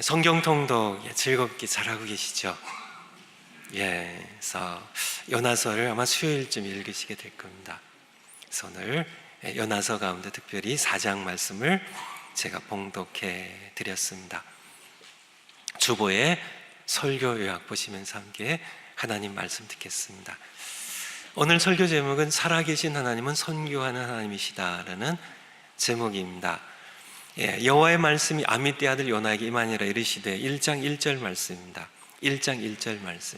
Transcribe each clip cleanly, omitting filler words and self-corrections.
성경통독 즐겁게 잘하고 계시죠? 그래서 요나서를 아마 수요일쯤 읽으시게 될 겁니다. 그래서 오늘 요나서 가운데 특별히 4장 말씀을 제가 봉독해 드렸습니다. 주보에 설교 요약 보시면서 함께 하나님 말씀 듣겠습니다. 오늘 설교 제목은 살아계신 하나님은 선교하는 하나님이시다라는 제목입니다. 여호와의 말씀이 아미떼 아들 요나에게 임하니라 이르시되 1장 1절 말씀입니다. 1장 1절 말씀.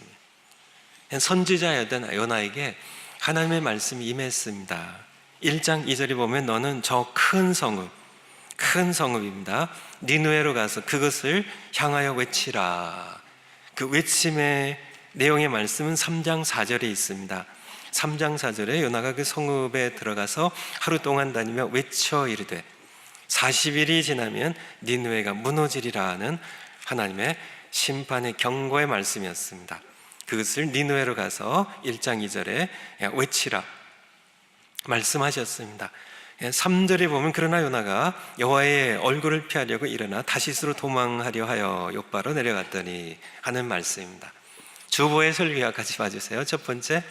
선지자였던 요나에게 하나님의 말씀이 임했습니다. 1장 2절에 보면 너는 저 큰 성읍입니다. 니느웨로 가서 그것을 향하여 외치라. 그 외침의 내용의 말씀은 3장 4절에 있습니다. 3장 4절에 요나가 그 성읍에 들어가서 하루 동안 다니며 외쳐 이르되 40일이 지나면 니느웨가 무너지리라는 하나님의 심판의 경고의 말씀이었습니다. 그것을 니느웨로 가서 1장 2절에 외치라 말씀하셨습니다. 3절에 보면 그러나 요나가 여호와의 얼굴을 피하려고 일어나 다시스로 도망하려 하여 욥바로 내려갔더니 하는 말씀입니다. 주보의 설교와 같이 봐주세요. 첫 번째,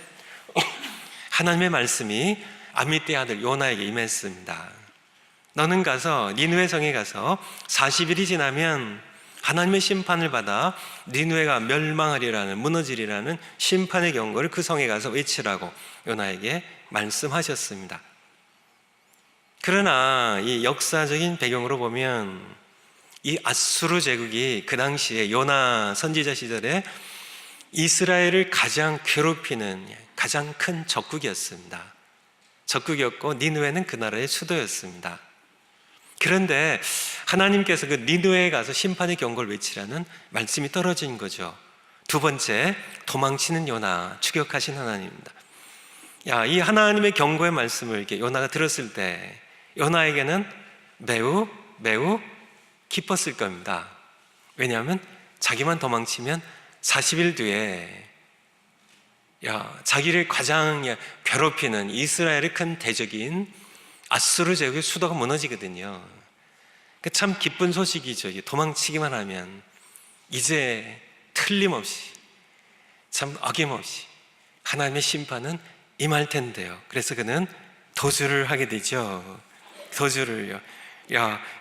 하나님의 말씀이 아미떼 아들 요나에게 임했습니다. 너는 가서 니느웨 성에 가서 40일이 지나면 하나님의 심판을 받아 니느웨가 멸망하리라는, 무너지리라는 심판의 경고를 그 성에 가서 외치라고 요나에게 말씀하셨습니다. 그러나 이 역사적인 배경으로 보면 이 아수르 제국이 그 당시에 요나 선지자 시절에 이스라엘을 가장 괴롭히는 가장 큰 적국이었습니다. 적국이었고 니느웨는 그 나라의 수도였습니다. 그런데 하나님께서 그 니느웨에 가서 심판의 경고를 외치라는 말씀이 떨어진 거죠. 두 번째, 도망치는 요나, 추격하신 하나님입니다. 이 하나님의 경고의 말씀을 이렇게 요나가 들었을 때 요나에게는 매우 기뻤을 겁니다. 왜냐하면 자기만 도망치면 40일 뒤에 자기를 가장 괴롭히는 이스라엘의 큰 대적인 아수르 제국의 수도가 무너지거든요. 참 기쁜 소식이죠. 도망치기만 하면 이제 틀림없이, 참 어김없이 하나님의 심판은 임할 텐데요. 그래서 그는 도주를 하게 되죠. 도주를요.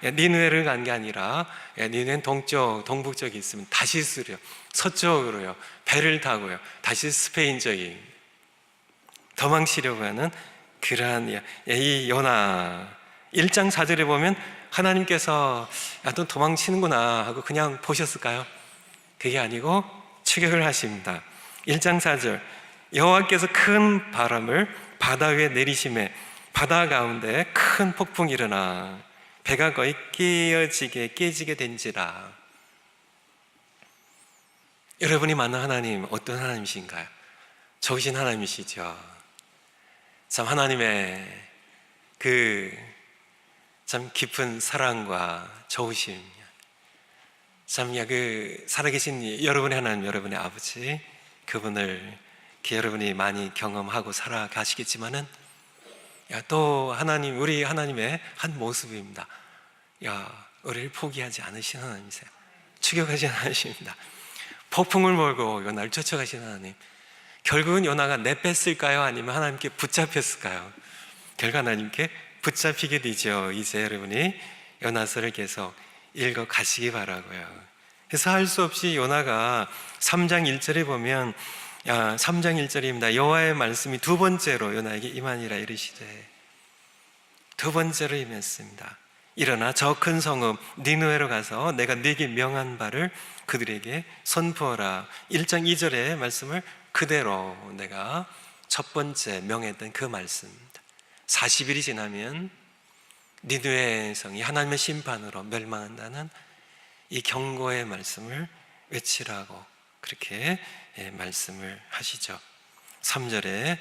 니느웨를 간 게 아니라 니느웨는 동북쪽에 있으면 다시스로요, 서쪽으로요, 배를 타고요, 다시 스페인 쪽이 도망치려고 하는 그러한 이 요나. 1장 4절에 보면 하나님께서 너 도망치는구나 하고 그냥 보셨을까요? 그게 아니고 추격을 하십니다. 1장 4절, 여호와께서 큰 바람을 바다 위에 내리심에 바다 가운데 큰 폭풍이 일어나 배가 거의 깨지게 된지라. 여러분이 만난 하나님 어떤 하나님이신가요? 좋으신 하나님이시죠. 참 하나님의 참 깊은 사랑과 좋으심, 참 살아계신 여러분의 하나님, 여러분의 아버지, 그분을 여러분이 많이 경험하고 살아가시겠지만은 또 하나님, 우리 하나님의 한 모습입니다. 우리를 포기하지 않으신 하나님이세요. 추격하신 하나님입니다. 폭풍을 몰고 요나를 쫓아가신 하나님. 결국은 요나가 내뺐을까요? 아니면 하나님께 붙잡혔을까요? 결국 하나님께 붙잡히게 되죠. 이제 여러분이 요나서를 계속 읽어 가시기 바라고요. 그래서 할 수 없이 요나가 3장 1절에 보면 3장 1절입니다. 여호와의 말씀이 두 번째로 요나에게 임하니라 이르시되, 두 번째로 임했습니다. 일어나 저 큰 성읍 니느웨로 가서 내가 네게 명한 바를 그들에게 선포하라. 1장 2절의 말씀을 그대로 내가 첫 번째 명했던 그 말씀입니다. 40일이 지나면 니느웨 성이 하나님의 심판으로 멸망한다는 이 경고의 말씀을 외치라고 그렇게 말씀을 하시죠. 3절에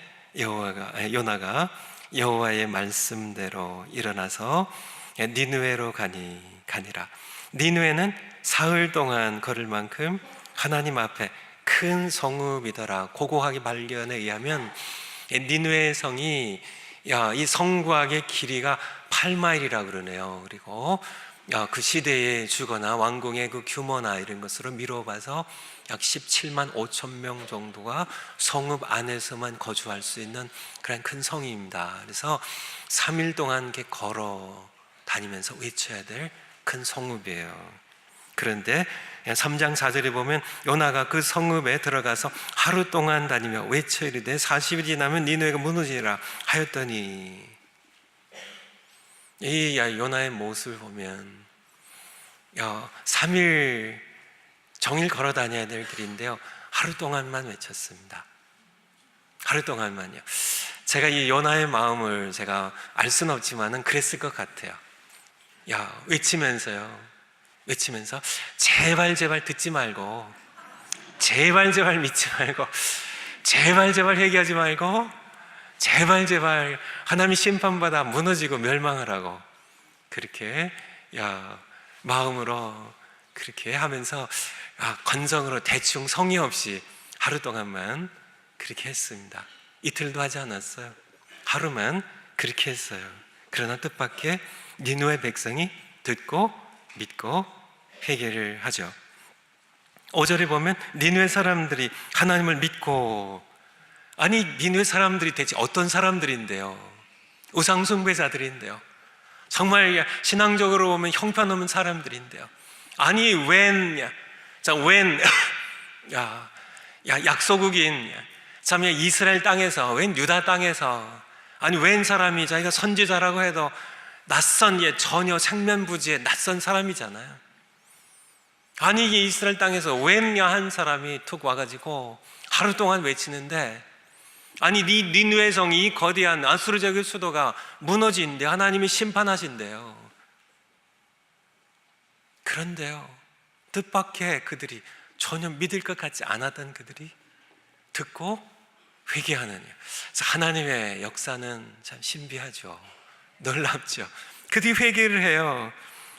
요나가 여호와의 말씀대로 일어나서 니느웨로 가니라. 니느웨는 사흘 동안 걸을 만큼 하나님 앞에 큰 성읍이더라. 고고학의 발견에 의하면 니느웨 성이 이 성곽의 길이가 8마일이라 그러네요. 그리고 그 시대에 주거나 왕궁의 그 규모나 이런 것으로 미뤄봐서 약 17만 5천 명 정도가 성읍 안에서만 거주할 수 있는 그런 큰 성입니다. 그래서 3일 동안 이렇게 걸어 다니면서 외쳐야 될 큰 성읍이에요. 그런데 3장 4절에 보면 요나가 그 성읍에 들어가서 하루 동안 다니며 외쳐 이르되 40일이 지나면 니느웨가 무너지리라 하였더니, 이 요나의 모습을 보면 3일 종일 걸어 다녀야 될 길인데요, 하루 동안만 외쳤습니다. 하루 동안만요. 제가 이 요나의 마음을 제가 알 수는 없지만은 그랬을 것 같아요. 외치면서 제발 듣지 말고, 제발 믿지 말고, 제발 회개하지 말고, 제발 하나님이 심판받아 무너지고 멸망하라고, 그렇게 마음으로 그렇게 하면서 건성으로 대충 성의 없이 하루 동안만 그렇게 했습니다. 이틀도 하지 않았어요. 하루만 그렇게 했어요. 그러나 뜻밖의 니느웨 백성이 듣고 믿고 회개를 하죠. 5절에 보면 니느웨 사람들이 하나님을 믿고, 아니 니느웨 사람들이 대체 어떤 사람들인데요? 우상숭배자들인데요. 정말 신앙적으로 보면 형편없는 사람들인데요. 아니 약소국인 참 이스라엘 땅에서, 웬 유다 땅에서, 아니 웬 사람이 자기가 선지자라고 해도 낯선, 전혀 생면부지의 낯선 사람이잖아요. 아니 이게 이스라엘 땅에서 웬 한 사람이 툭 와가지고 하루 동안 외치는데, 아니 니느웨 성이, 이 거대한 아수르 제국의 수도가 무너지는데 하나님이 심판하신대요. 그런데요, 뜻밖의 그들이, 전혀 믿을 것 같지 않았던 그들이 듣고 회개하는, 하나님의 역사는 참 신비하죠. 놀랍죠. 그들이 회개를 해요.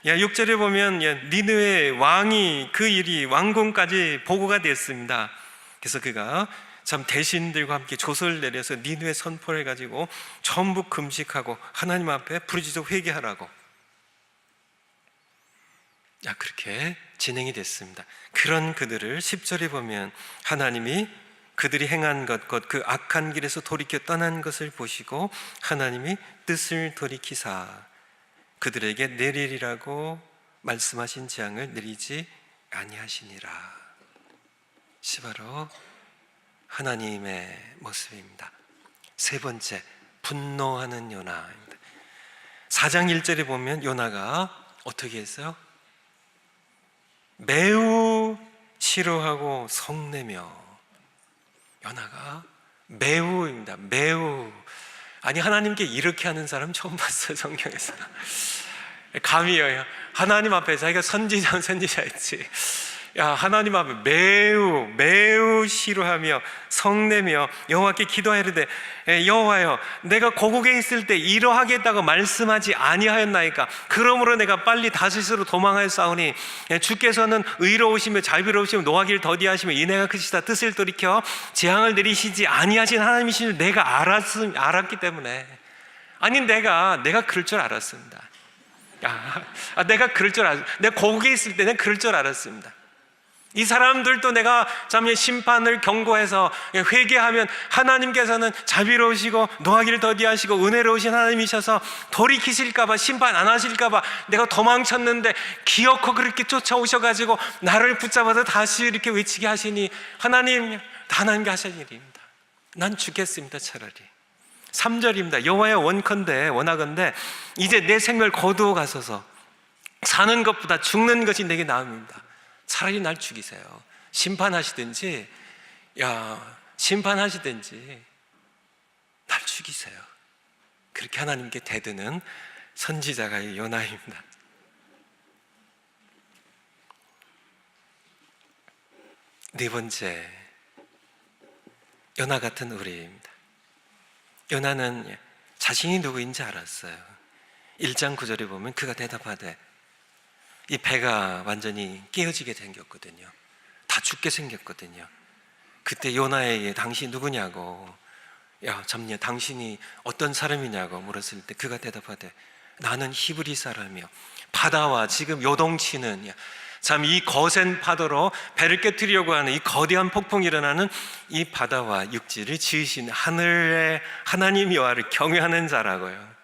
6절에 보면 니느웨 왕이 그 일이 왕궁까지 보고가 됐습니다. 그래서 그가 참 대신들과 함께 조서를 내려서 니느웨 선포를 가지고 전부 금식하고 하나님 앞에 부르짖어 회개하라고, 그렇게 진행이 됐습니다. 그런 그들을 10절에 보면 하나님이 그들이 행한 것, 곧 그 악한 길에서 돌이켜 떠난 것을 보시고 하나님이 뜻을 돌이키사 그들에게 내리리라고 말씀하신 재앙을 내리지 아니하시니라. 바로 하나님의 모습입니다. 세 번째, 분노하는 요나입니다. 4장 1절에 보면 요나가 어떻게 했어요? 매우 싫어하고 성내며. 요나가 매우입니다. 매우. 아니 하나님께 이렇게 하는 사람 처음 봤어요, 성경에서. 감이에요. 하나님 앞에 자기가 선지자였지. 하나님 앞에 매우 싫어하며 성내며 여호와께 기도하이르되, 여호와여, 내가 고국에 있을 때 이러하겠다고 말씀하지 아니하였나이까? 그러므로 내가 빨리 다시스로 도망하였사오니 주께서는 의로우시며 자비로우시며 노하기를 더디하시며 인애가 크시다 뜻을 돌이켜 재앙을 내리시지 아니하신 하나님이신 줄 내가 알았기 때문에. 아니 내가 그럴 줄 알았습니다. 내가 그럴 줄 알았습니다. 내가 고국에 있을 때 내가 그럴 줄 알았습니다. 이 사람들도 내가 참 심판을 경고해서 회개하면 하나님께서는 자비로우시고 노하기를 더디하시고 은혜로우신 하나님이셔서 돌이키실까봐, 심판 안 하실까봐 내가 도망쳤는데 기어코 그렇게 쫓아오셔가지고 나를 붙잡아서 다시 이렇게 외치게 하시니 하나님께 하실 일입니다. 난 죽겠습니다. 차라리. 3절입니다. 여호와여, 원하건대 이제 내 생명을 거두어 가소서. 사는 것보다 죽는 것이 내게 나음입니다. 차라리 날 죽이세요. 심판하시든지 날 죽이세요. 그렇게 하나님께 대드는 선지자가 요나입니다. 네 번째, 요나 같은 우리입니다. 요나는 자신이 누구인지 알았어요. 1장 9절에 보면 그가 대답하되, 이 배가 완전히 깨어지게 생겼거든요. 다 죽게 생겼거든요. 그때 요나에게 당신이 누구냐고, 당신이 어떤 사람이냐고 물었을 때 그가 대답하되, 나는 히브리 사람이요 바다와 지금 요동치는 참 이 거센 파도로 배를 깨뜨리려고 하는 이 거대한 폭풍이 일어나는 이 바다와 육지를 지으신 하늘의 하나님 여호와를 경외하는 자라고요.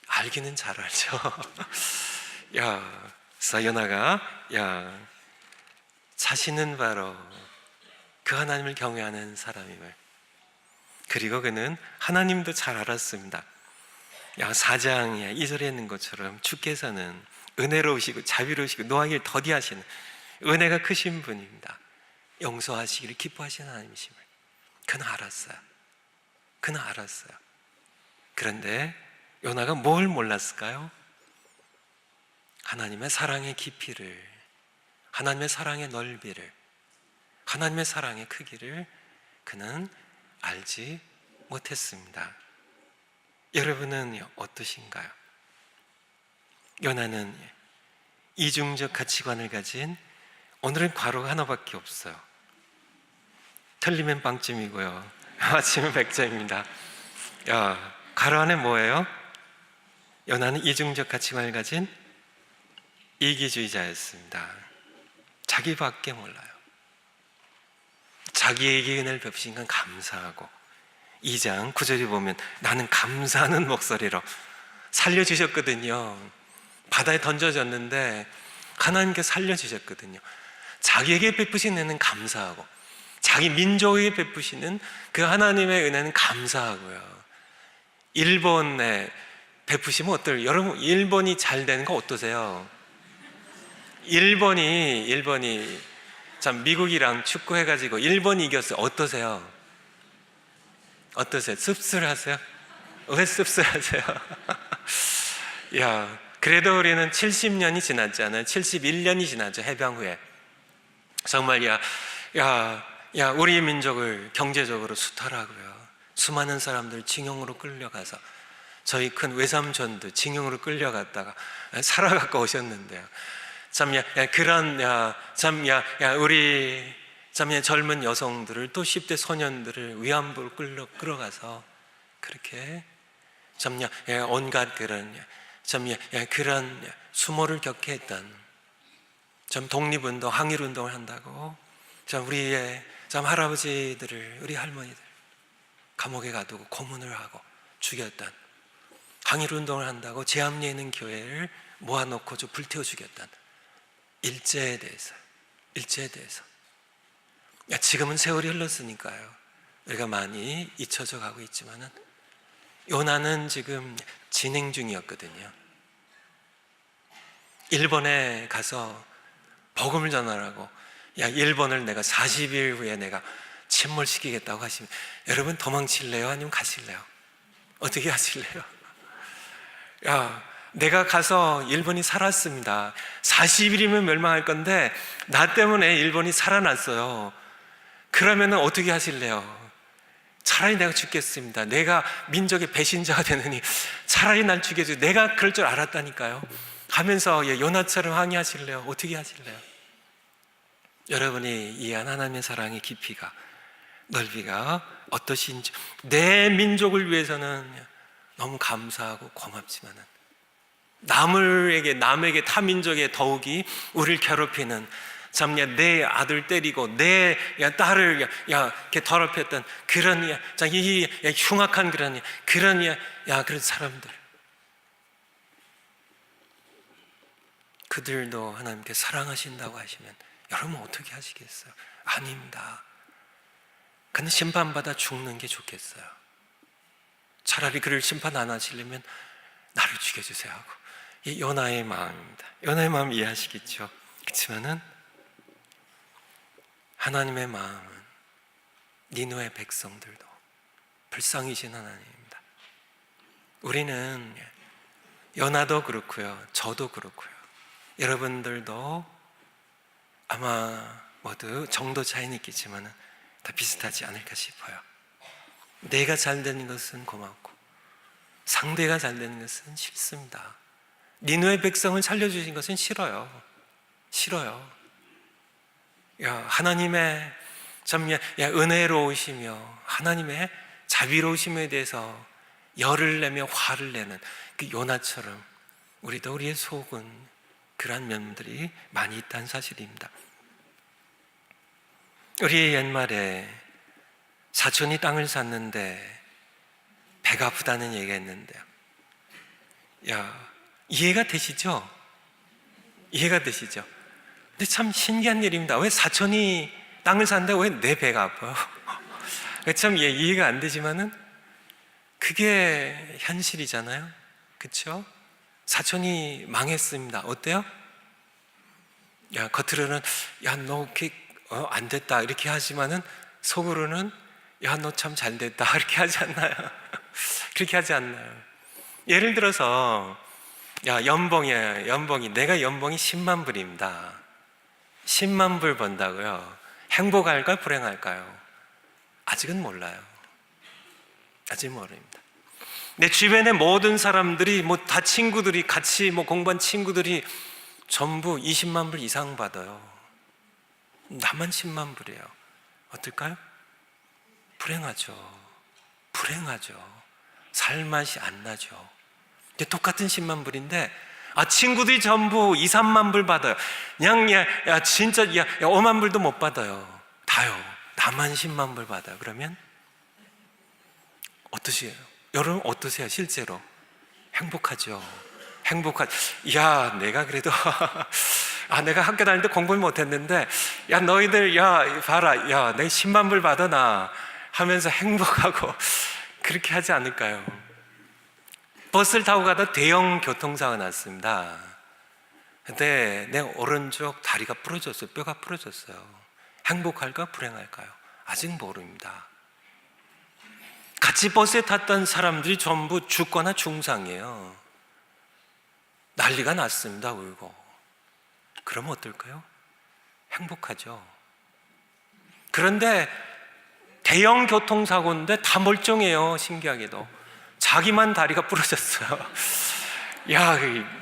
알기는 잘 알죠. 요나가 자신은 바로 그 하나님을 경외하는 사람임을, 그리고 그는 하나님도 잘 알았습니다. 4장 2절에 있는 것처럼 주께서는 은혜로우시고 자비로우시고 노하기를 더디하시는 은혜가 크신 분입니다. 용서하시기를 기뻐하시는 하나님이심을 그는 알았어요. 그는 알았어요. 그런데 요나가 뭘 몰랐을까요? 하나님의 사랑의 깊이를, 하나님의 사랑의 넓이를, 하나님의 사랑의 크기를 그는 알지 못했습니다. 여러분은 어떠신가요? 요나는 이중적 가치관을 가진, 오늘은 괄호가 하나밖에 없어요. 틀리면 빵점이고요, 맞히면 100점입니다. 괄호 안에 뭐예요? 요나는 이중적 가치관을 가진 이기주의자였습니다. 자기밖에 몰라요. 자기에게 은혜를 베푸신 건 감사하고, 2장 9절에 보면 나는 감사하는 목소리로 살려주셨거든요. 바다에 던져졌는데 하나님께 살려주셨거든요. 자기에게 베푸신 은혜는 감사하고, 자기 민족에게 베푸시는 그 하나님의 은혜는 감사하고요. 일본에 베푸시면 어떨? 여러분, 일본이 잘 되는 거 어떠세요? 일본이 참 미국이랑 축구해가지고 일본이 이겼어요. 어떠세요? 어떠세요? 씁쓸하세요? 왜 씁쓸하세요? 그래도 우리는 70년이 지났잖아요. 71년이 지났죠. 해방 후에. 정말 우리 민족을 경제적으로 수탈하고요, 수많은 사람들 징용으로 끌려가서, 저희 큰 외삼촌도 징용으로 끌려갔다가 살아갖고 오셨는데요. 우리 젊은 여성들을, 또 10대 소년들을 위안부로 끌어가서 그렇게 온갖 그런 수모를 겪게 했던, 독립운동, 항일운동을 한다고 우리의 할아버지들을, 우리 할머니들 감옥에 가두고 고문을 하고 죽였던, 항일운동을 한다고 제암리에 있는 교회를 모아놓고 불태워 죽였던 일제에 대해서 지금은 세월이 흘렀으니까요, 우리가 많이 잊혀져 가고 있지만은 요나는 지금 진행 중이었거든요. 일본에 가서 복음을 전하라고, 일본을 내가 40일 후에 내가 침몰시키겠다고 하시면, 여러분 도망칠래요? 아니면 가실래요? 어떻게 하실래요? 내가 가서 일본이 살았습니다. 40일이면 멸망할 건데 나 때문에 일본이 살아났어요. 그러면 어떻게 하실래요? 차라리 내가 죽겠습니다. 내가 민족의 배신자가 되느니 차라리 날 죽여줘. 내가 그럴 줄 알았다니까요 하면서 요나처럼 항의하실래요? 어떻게 하실래요? 여러분이 이해한 하나님의 사랑의 깊이가, 넓이가 어떠신지, 내 민족을 위해서는 너무 감사하고 고맙지만은 남에게 타민족에 더욱이 우리를 괴롭히는, 내 아들 때리고 내 딸을 이렇게 더럽혔던 그런 이 흉악한 그런 사람들, 그들도 하나님께 사랑하신다고 하시면 여러분 어떻게 하시겠어요? 아닙니다. 그는 심판받아 죽는 게 좋겠어요. 차라리 그를 심판 안 하시려면 나를 죽여주세요 하고. 이 요나의 마음입니다. 요나의 마음 이해하시겠죠? 그렇지만은 하나님의 마음은 니느웨 백성들도 불쌍히신 하나님입니다. 우리는 요나도 그렇고요, 저도 그렇고요, 여러분들도 아마 모두 정도 차이는 있겠지만 다 비슷하지 않을까 싶어요. 내가 잘 되는 것은 고맙고 상대가 잘 되는 것은 싫습니다. 니느웨 백성을 살려주신 것은 싫어요. 하나님의 은혜로우시며 하나님의 자비로우심에 대해서 열을 내며 화를 내는 그 요나처럼 우리도 우리의 속은 그러한 면들이 많이 있다는 사실입니다. 우리 옛말에 사촌이 땅을 샀는데 배가 아프다는 얘기가 있는데요. 이해가 되시죠? 이해가 되시죠? 근데 참 신기한 일입니다. 왜 사촌이 땅을 샀는데 왜 내 배가 아파요? 참 이해가 안 되지만은 그게 현실이잖아요. 그렇죠? 사촌이 망했습니다. 어때요? 겉으로는 너 안 됐다 이렇게 하지만은 속으로는 너 참 잘 됐다 이렇게 하지 않나요? 그렇게 하지 않나요? 예를 들어서 연봉이 내가 연봉이 10만 불입니다. 10만 불 번다고요. 행복할까요? 불행할까요? 아직은 몰라요. 아직 모릅니다. 내 주변의 모든 사람들이 다 친구들이 같이 공부한 친구들이 전부 20만 불 이상 받아요. 나만 10만 불이에요. 어떨까요? 불행하죠. 살맛이 안 나죠. 근데 똑같은 10만 불인데 친구들이 전부 2, 3만 불 받아요. 그냥 진짜 5만 불도 못 받아요. 다요. 나만 10만 불 받아요. 그러면 어떠세요? 여러분 어떠세요? 실제로 행복하죠. 내가 그래도 내가 학교 다닐 때 공부를 못했는데 너희들 봐라 내가 10만 불 받아나 하면서 행복하고 그렇게 하지 않을까요? 버스를 타고 가다 대형 교통사고가 났습니다. 근데 내 오른쪽 다리가 부러졌어요. 뼈가 부러졌어요. 행복할까 불행할까요? 아직 모릅니다. 같이 버스에 탔던 사람들이 전부 죽거나 중상이에요. 난리가 났습니다. 울고. 그러면 어떨까요? 행복하죠. 그런데 대형 교통사고인데 다 멀쩡해요. 신기하게도 자기만 다리가 부러졌어요.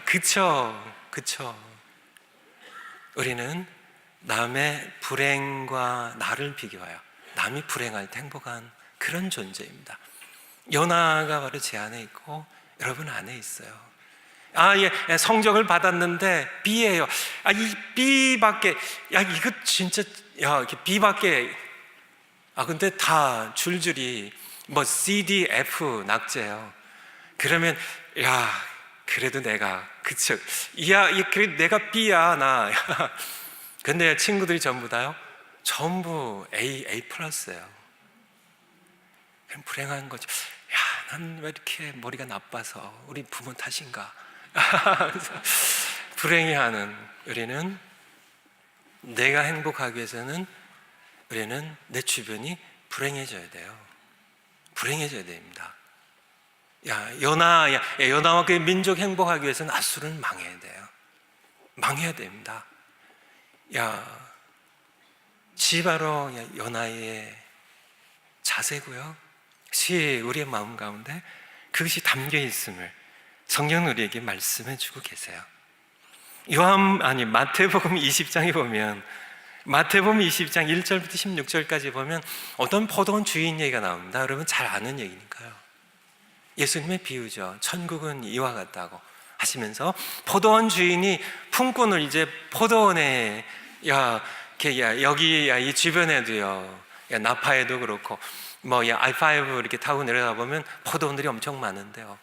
그쵸. 우리는 남의 불행과 나를 비교하여 남이 불행할 때 행복한 그런 존재입니다. 요나가 바로 제 안에 있고 여러분 안에 있어요. 성적을 받았는데 B예요. 이 B밖에 이거 진짜 이렇게 B밖에 근데 다 줄줄이 C, D, F 낙제예요. 그러면 그래도 내가 그쵸? 그래도 내가 B야 나. 근데 친구들이 전부 다요. 전부 A 플러스예요. 그럼 불행한 거죠. 난 왜 이렇게 머리가 나빠서 우리 부모 탓인가? 불행해하는 우리는 내가 행복하기 위해서는 우리는 내 주변이 불행해져야 돼요. 불행해져야 됩니다. 요나와 그 민족 행복하기 위해서는 아수르는 망해야 돼요. 망해야 됩니다. 바로 요나의 자세고요. 우리의 마음 가운데 그것이 담겨 있음을 성경은 우리에게 말씀해 주고 계세요. 마태복음 20장에 보면 마태복음 20장 1절부터 16절까지 보면 어떤 포도원 주인 얘기가 나옵니다. 여러분 잘 아는 얘기니까요. 예수님의 비유죠. 천국은 이와 같다고 하시면서 포도원 주인이 품꾼을 이제 포도원에 여기 이 주변에도요, 나파에도 그렇고 I5 이렇게 타고 내려다 보면 포도원들이 엄청 많은데요.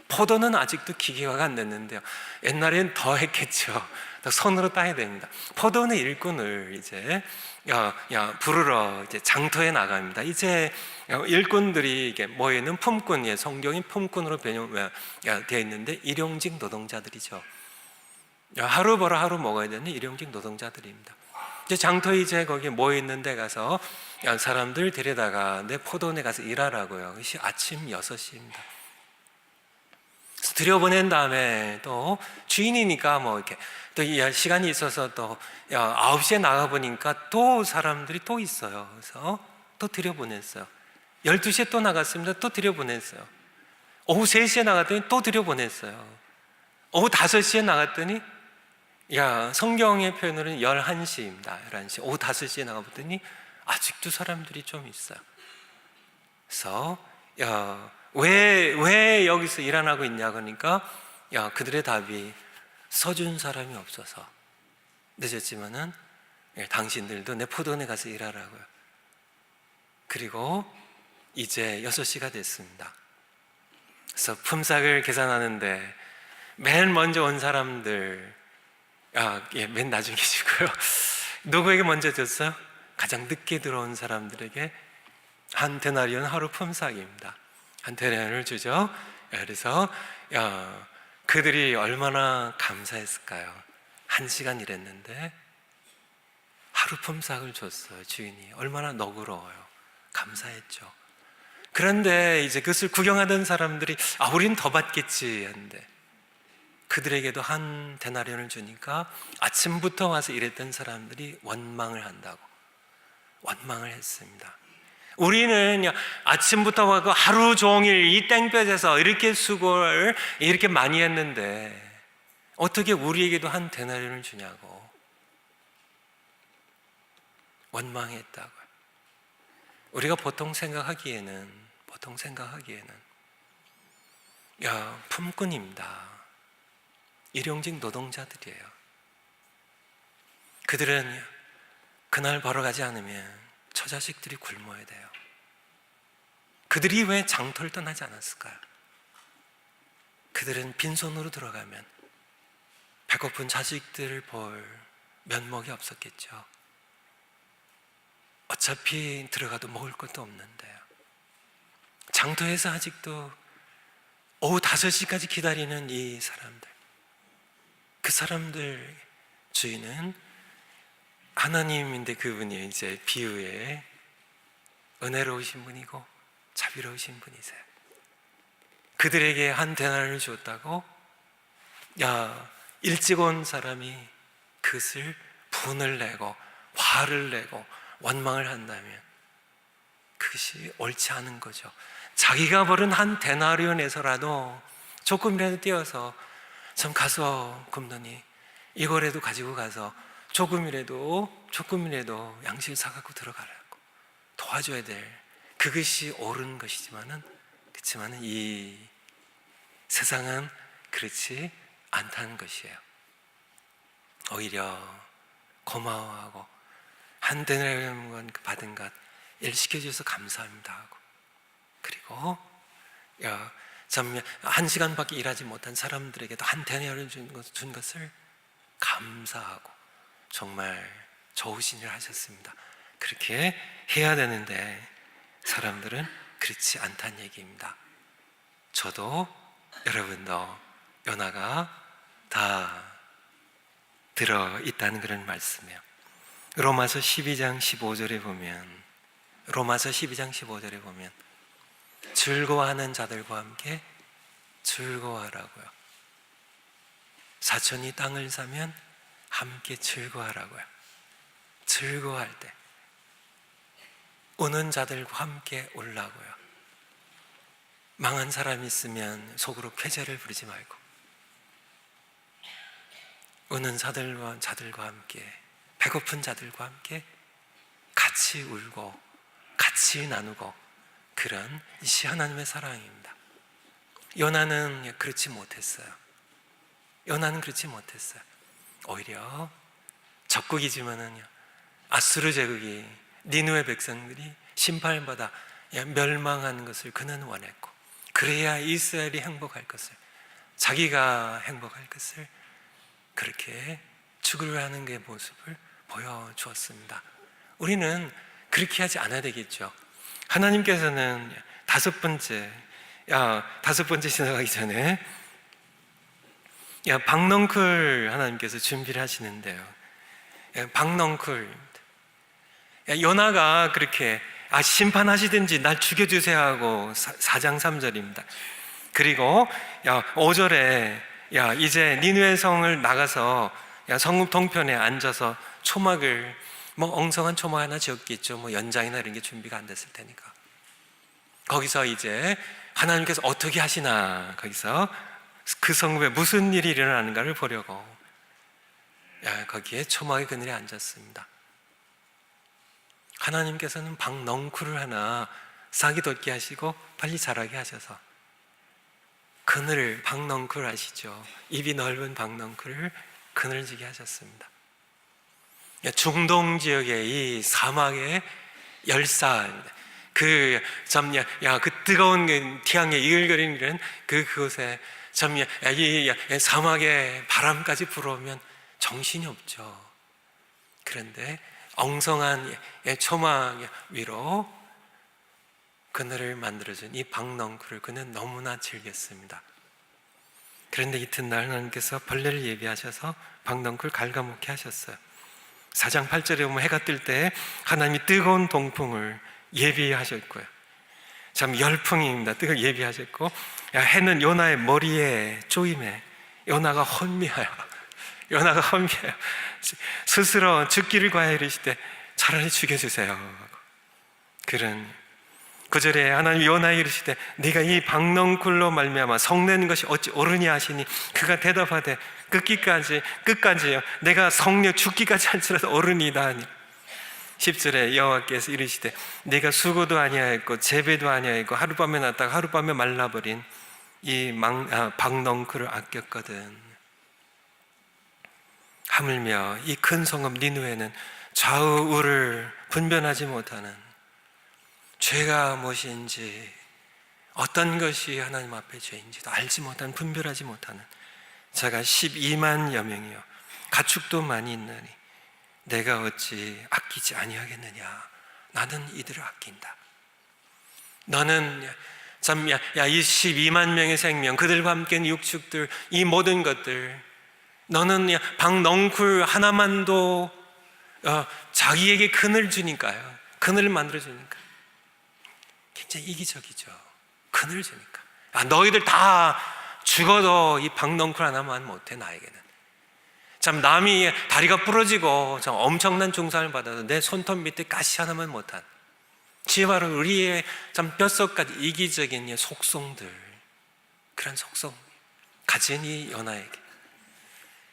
포도는 아직도 기계화가 안 됐는데요. 옛날엔 더 했겠죠. 손으로 따야 됩니다. 포도원의 일꾼을 이제 부르러 이제 장터에 나갑니다. 이제 일꾼들이 이게 모여있는 품꾼이에요. 성경이 품꾼으로 되어 있는데 일용직 노동자들이죠. 하루 벌어 하루 먹어야 되는 일용직 노동자들입니다. 이제 장터에 이제 거기 모여있는 데 가서 사람들 데려다가 내 포도원에 가서 일하라고요. 그것이 아침 6시입니다. 들여보낸 다음에 또 주인이니까 이렇게 또 시간이 있어서 또 9시에 나가보니까 또 사람들이 또 있어요. 그래서 또 들여보냈어요. 12시에 또 나갔습니다. 또 들여보냈어요. 오후 3시에 나갔더니 또 들여보냈어요. 오후 5시에 나갔더니 성경의 표현으로는 11시입니다. 11시. 오후 5시에 나가봤더니 아직도 사람들이 좀 있어요. 그래서 왜 여기서 일 안 하고 있냐 그러니까 그들의 답이 서준 사람이 없어서 늦었지만은 당신들도 내 포도원에 가서 일하라고요. 그리고 이제 6시가 됐습니다. 그래서 품삯을 계산하는데 맨 먼저 온 사람들, 맨 나중에 주고요. 누구에게 먼저 줬어요? 가장 늦게 들어온 사람들에게 한 데나리온 하루 품삯입니다. 한 데나리온을 주죠. 그래서 그들이 얼마나 감사했을까요? 1시간 일했는데 하루 품삯을 줬어요. 주인이 얼마나 너그러워요. 감사했죠. 그런데 이제 그것을 구경하던 사람들이 우린 더 받겠지 했는데 그들에게도 한 데나리온을 주니까 아침부터 와서 일했던 사람들이 원망을 한다고, 원망을 했습니다. 우리는 아침부터 와서 하루 종일 이 땡볕에서 이렇게 수고를 이렇게 많이 했는데 어떻게 우리에게도 한 데나리온을 주냐고 원망했다고요. 우리가 보통 생각하기에는 품꾼입니다. 일용직 노동자들이에요. 그들은 그날 벌어가지 않으면 처자식들이 굶어야 돼요. 그들이 왜 장터를 떠나지 않았을까요? 그들은 빈손으로 들어가면 배고픈 자식들을 볼 면목이 없었겠죠. 어차피 들어가도 먹을 것도 없는데요. 장터에서 아직도 오후 5시까지 기다리는 이 사람들, 그 사람들 주인은 하나님인데 그분이 이제 비유에 은혜로우신 분이고 자비로우신 분이세요. 그들에게 한 데나리온을 줬다고 일찍 온 사람이 그것을 분을 내고 화를 내고 원망을 한다면 그것이 옳지 않은 거죠. 자기가 벌은 한 데나리온에서라도 조금이라도 떼어서 참 가서 굽더니 이거라도 가지고 가서 조금이라도 양식을 사갖고 들어가라고 도와줘야 될, 그것이 옳은 것이지만은 그렇지만은 이 세상은 그렇지 않다는 것이에요. 오히려 고마워하고 한 데나리온 받은 것 일 시켜줘서 감사합니다 하고, 그리고 1시간밖에 일하지 못한 사람들에게도 한 데나리온 준 것을 감사하고 정말 좋으신 일을 하셨습니다. 그렇게 해야 되는데 사람들은 그렇지 않다는 얘기입니다. 저도 여러분도 연화가 다 들어있다는 그런 말씀이에요. 로마서 12장 15절에 보면 즐거워하는 자들과 함께 즐거워하라고요. 사촌이 땅을 사면 함께 즐거워하라고요. 즐거워할 때 우는 자들과 함께 울라고요. 망한 사람이 있으면 속으로 쾌재를 부르지 말고 우는 자들과 함께, 배고픈 자들과 함께 같이 울고 같이 나누고, 그런 이시 하나님의 사랑입니다. 요나는 그렇지 못했어요. 오히려 적국이지만은요, 아수르 제국이, 니느웨 백성들이 심판받아 멸망하는 것을 그는 원했고, 그래야 이스라엘이 행복할 것을, 자기가 행복할 것을 그렇게 추구하는 그 모습을 보여주었습니다. 우리는 그렇게 하지 않아야 되겠죠. 하나님께서는 다섯 번째 지나가기 전에 박넝쿨 하나님께서 준비를 하시는데요. 박넝쿨, 요나가 그렇게 심판하시든지 날 죽여주세요 하고 4장 3절입니다. 그리고 5절에 이제 니느웨 성을 나가서 성읍 동편에 앉아서 초막을 엉성한 초막 하나 지었겠죠. 연장이나 이런 게 준비가 안 됐을 테니까. 거기서 이제 하나님께서 어떻게 하시나, 거기서 그 성읍에 무슨 일이 일어나는가를 보려고 거기에 초막의 그늘에 앉았습니다. 하나님께서는 박넝쿨을 하나 싹이 돋게 하시고 빨리 자라게 하셔서 그늘, 박넝쿨 아시죠? 입이 넓은 박넝쿨을 그늘지게 하셨습니다. 중동 지역의 이 사막의 열사입니다. 그 뜨거운 태양에 이글거리는 그곳에 이 사막에 바람까지 불어오면 정신이 없죠. 그런데 엉성한 초막 위로 그늘을 만들어준 이 박넝쿨을 그는 너무나 즐겼습니다. 그런데 이튿날 하나님께서 벌레를 예비하셔서 박넝쿨 갉아먹게 하셨어요. 4장 8절에 보면 해가 뜰 때 하나님이 뜨거운 동풍을 예비하셨고요. 참 열풍입니다. 뜨거운 예비하셨고, 해는 요나의 머리에 쪼임해 요나가 혼미하여 스스로 죽기를 과해 이르시되 차라리 죽여주세요. 그런 9절에 하나님 요나에게 이르시되 네가 이 박넝쿨로 말미암아 성내는 것이 어찌 옳으냐 하시니 그가 대답하되 끝까지요 내가 성내 죽기까지 할지라도 옳으니이다 하니 10절에 여호와께서 이르시되 네가 수고도 아니하였고 재배도 아니하였고 하룻밤에 났다가 하룻밤에 말라버린 이 박넝쿨을 아꼈거든. 하물며 이 큰 성읍 니느웨는 좌우를 분별하지 못하는, 죄가 무엇인지 어떤 것이 하나님 앞에 죄인지도 알지 못하는, 분별하지 못하는 자가 12만여 명이요 가축도 많이 있느니 내가 어찌 아끼지 아니하겠느냐. 나는 이들을 아낀다. 너는 이 12만 명의 생명, 그들과 함께 육축들, 이 모든 것들, 너는 박넝쿨 하나만도 자기에게 그늘 주니까요. 그늘을 만들어 주니까 굉장히 이기적이죠. 그늘 주니까. 너희들 다 죽어도 이 박넝쿨 하나만 못해. 나에게는 참 남이 다리가 부러지고 참 엄청난 중상을 받아도 내 손톱 밑에 가시 하나만 못한, 바로 우리의 참 뼛속까지 이기적인 속성들, 그런 속성 가진 이 요나에게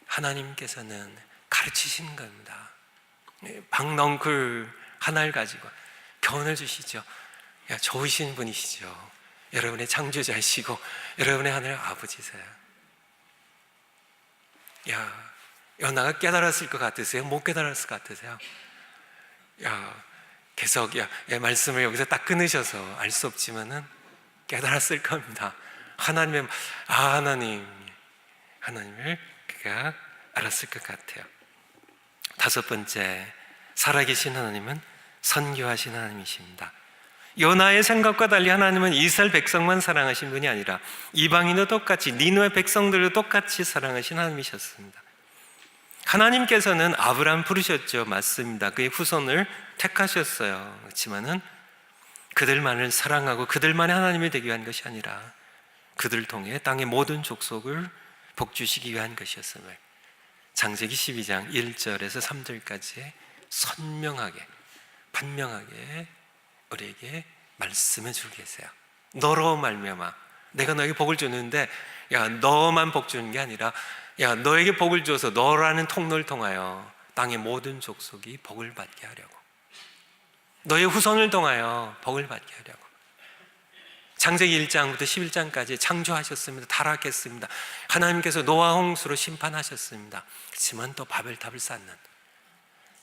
하나님께서는 가르치시는 겁니다. 박넝쿨 하나를 가지고 교훈을 주시죠. 좋으신 분이시죠. 여러분의 창조자이시고 여러분의 하늘 아버지세요. 요나가 깨달았을 것 같으세요? 못 깨달았을 것 같으세요? 계속 말씀을 여기서 딱 끊으셔서 알 수 없지만은 깨달았을 겁니다. 하나님을 그가 알았을 것 같아요. 5번째, 살아계신 하나님은 선교하신 하나님이십니다. 요나의 생각과 달리 하나님은 이스라엘 백성만 사랑하신 분이 아니라 이방인도 똑같이, 니느웨 백성들도 똑같이 사랑하신 하나님이셨습니다. 하나님께서는 아브라함 부르셨죠. 맞습니다. 그의 후손을 택하셨어요. 그렇지만은 그들만을 사랑하고 그들만의 하나님이 되기 위한 것이 아니라 그들을 통해 땅의 모든 족속을 복주시기 위한 것이었음을 창세기 12장 1절에서 3절까지 선명하게, 판명하게 우리에게 말씀해 주고 계세요. 너로 말미암아 내가 너에게 복을 주는데 너만 복 주는 게 아니라 너에게 복을 줘서 너라는 통로를 통하여 땅의 모든 족속이 복을 받게 하려고, 너의 후손을 통하여 복을 받게 하려고 창세기 1장부터 11장까지 창조하셨습니다. 타락했습니다. 하나님께서 노아 홍수로 심판하셨습니다. 그렇지만 또 바벨탑을 쌓는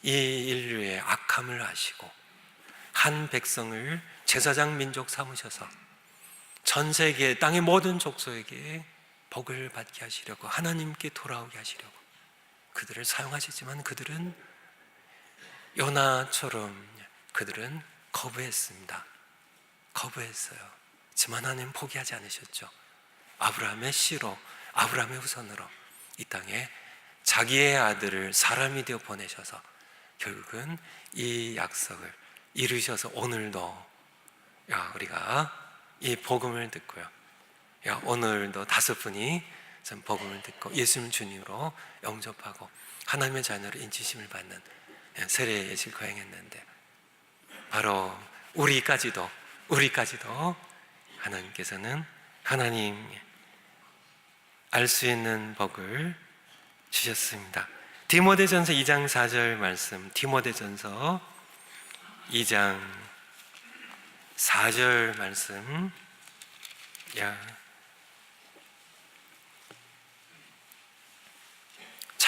이 인류의 악함을 아시고 한 백성을 제사장 민족 삼으셔서 전 세계 땅의 모든 족속에게 복을 받게 하시려고, 하나님께 돌아오게 하시려고 그들을 사용하시지만 그들은 요나처럼 그들은 거부했습니다. 거부했어요. 하지만 하나님 포기하지 않으셨죠. 아브라함의 씨로, 아브라함의 후손으로 이 땅에 자기의 아들을 사람이 되어 보내셔서 결국은 이 약속을 이루셔서 오늘도 우리가 이 복음을 듣고요, 오늘도 5분이 복음을 듣고 예수님 주님으로 영접하고 하나님의 자녀로 인치심을 받는 세례 예식 거행했는데, 바로 우리까지도 하나님께서는 하나님 알 수 있는 복을 주셨습니다. 디모데전서 2장 4절 말씀, 디모데전서 2장 4절 말씀,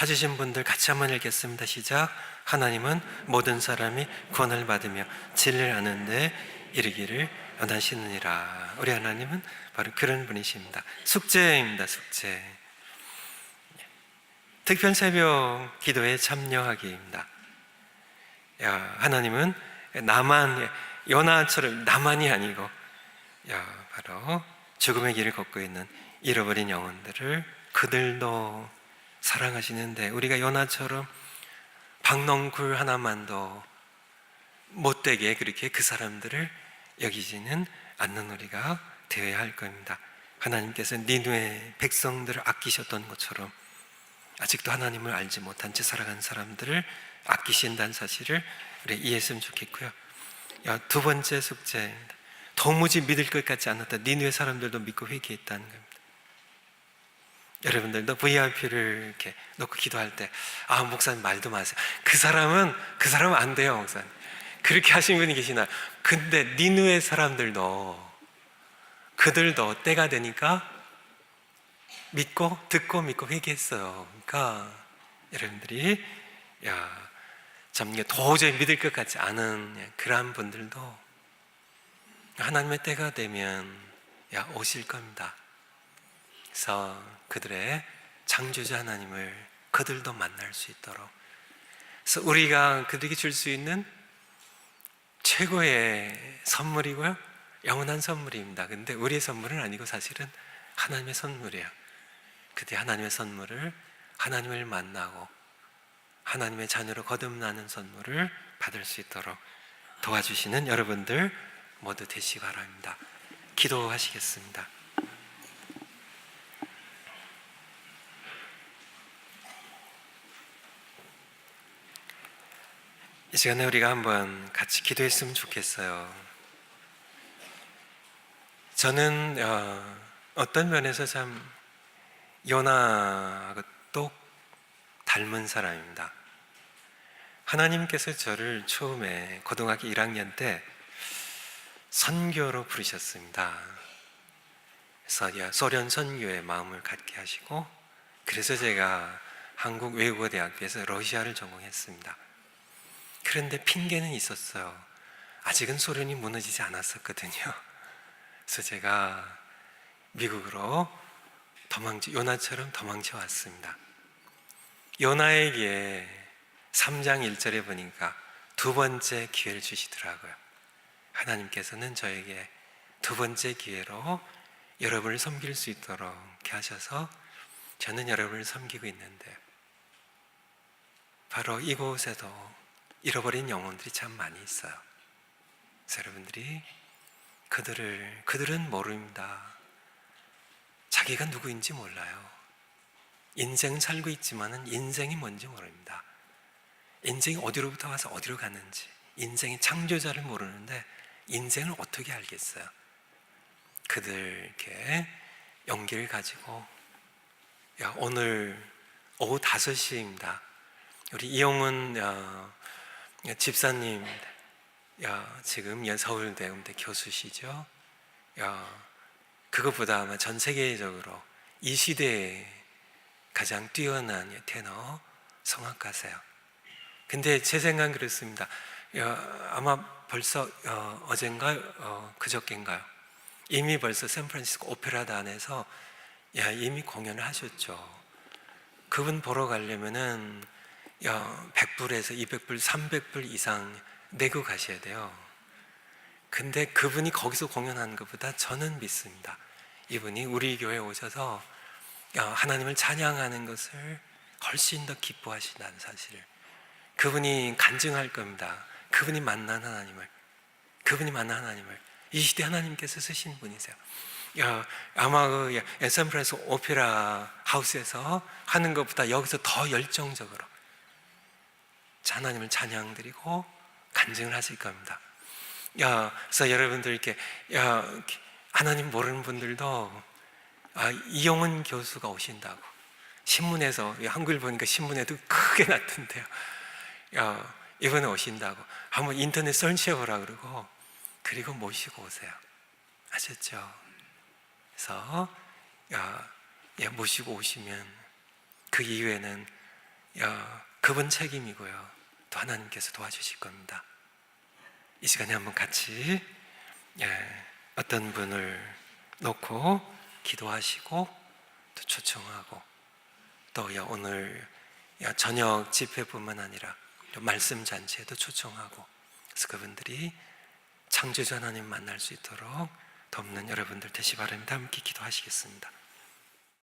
찾으신 분들 같이 한번 읽겠습니다. 시작. 하나님은 모든 사람이 구원을 받으며 진리를 아는 데 이르기를 원하시느니라. 우리 하나님은 바로 그런 분이십니다. 숙제입니다. 숙제. 특별 새벽 기도에 참여하기입니다. 하나님은 나만, 요나처럼 나만이 아니고 바로 죽음의 길을 걷고 있는 잃어버린 영혼들을 그들도 사랑하시는데, 우리가 요나처럼 박넝쿨 하나만도 못되게 그렇게 그 사람들을 여기지는 않는 우리가 되어야 할 겁니다. 하나님께서 니느웨 백성들을 아끼셨던 것처럼 아직도 하나님을 알지 못한 채 살아간 사람들을 아끼신다는 사실을 우리 이해했으면 좋겠고요. 두 번째 숙제입니다. 도무지 믿을 것 같지 않았다. 니느웨 사람들도 믿고 회개했다는 겁니다. 여러분들도 VIP를 이렇게 놓고 기도할 때, 목사님 말도 마세요. 그 사람은 안 돼요, 목사님. 그렇게 하신 분이 계시나요? 근데 니느웨 사람들도, 그들도 때가 되니까 믿고, 듣고 믿고 회개했어요. 그러니까 여러분들이 참 도저히 믿을 것 같지 않은 그러한 분들도 하나님의 때가 되면 오실 겁니다. 그래서 그들의 창조자 하나님을 그들도 만날 수 있도록, 그래서 우리가 그들에게 줄 수 있는 최고의 선물이고요, 영원한 선물입니다. 근데 우리의 선물은 아니고 사실은 하나님의 선물이에요. 그때 하나님의 선물을, 하나님을 만나고 하나님의 자녀로 거듭나는 선물을 받을 수 있도록 도와주시는 여러분들 모두 되시기 바랍니다. 기도하시겠습니다. 이 시간에 우리가 한번 같이 기도했으면 좋겠어요. 저는 어떤 면에서 참 요나하고 또 닮은 사람입니다. 하나님께서 저를 처음에 고등학교 1학년 때 선교로 부르셨습니다. 그래서 소련 선교에 마음을 갖게 하시고, 그래서 제가 한국 외국어대학교에서 러시아를 전공했습니다. 그런데 핑계는 있었어요. 아직은 소련이 무너지지 않았었거든요. 그래서 제가 미국으로 요나처럼 도망쳐 왔습니다. 요나에게 3장 1절에 보니까 두 번째 기회를 주시더라고요. 하나님께서는 저에게 두 번째 기회로 여러분을 섬길 수 있도록 이렇게 하셔서 저는 여러분을 섬기고 있는데, 바로 이곳에도 잃어버린 영혼들이 참 많이 있어요. 그래서 여러분들이 그들은 모릅니다. 자기가 누구인지 몰라요. 인생 살고 있지만은 인생이 뭔지 모릅니다. 인생이 어디로부터 와서 어디로 가는지, 인생의 창조자를 모르는데 인생을 어떻게 알겠어요? 그들 이렇게 용기를 가지고, 오늘 오후 5시입니다. 우리 이용훈 집사님, 지금 서울대 음대 교수시죠. 그것보다 아마 전 세계적으로 이 시대에 가장 뛰어난 테너 성악가세요. 근데 제 생각은 그렇습니다. 아마 벌써 어젠가 그저께인가요? 이미 벌써 샌프란시스코 오페라단에서 이미 공연을 하셨죠. 그분 보러 가려면은 100불에서 200불, 300불 이상 내고 가셔야 돼요. 근데 그분이 거기서 공연하는 것보다 저는 믿습니다. 이분이 우리 교회에 오셔서 하나님을 찬양하는 것을 훨씬 더 기뻐하신다는 사실을 그분이 간증할 겁니다. 그분이 만난 하나님을 이 시대 하나님께서 쓰신 분이세요. 아마 샌프란시스코 오페라 하우스에서 하는 것보다 여기서 더 열정적으로 하나님을 찬양드리고 간증을 하실 겁니다. 그래서 여러분들 이렇게 하나님 모르는 분들도 이용훈 교수가 오신다고 신문에서, 한글 보니까 신문에도 크게 났던데요. 이번에 오신다고 한번 인터넷 설치해보라 그러고, 그리고 모시고 오세요. 아셨죠? 그래서 모시고 오시면 그 이후에는 그분 책임이고요. 또 하나님께서 도와주실 겁니다. 이 시간에 한번 같이 어떤 분을 놓고 기도하시고 또 초청하고 또 오늘 저녁 집회뿐만 아니라 말씀 잔치에도 초청하고 그래서 그분들이 창조주 하나님 만날 수 있도록 돕는 여러분들 되시 바랍니다. 함께 기도하시겠습니다.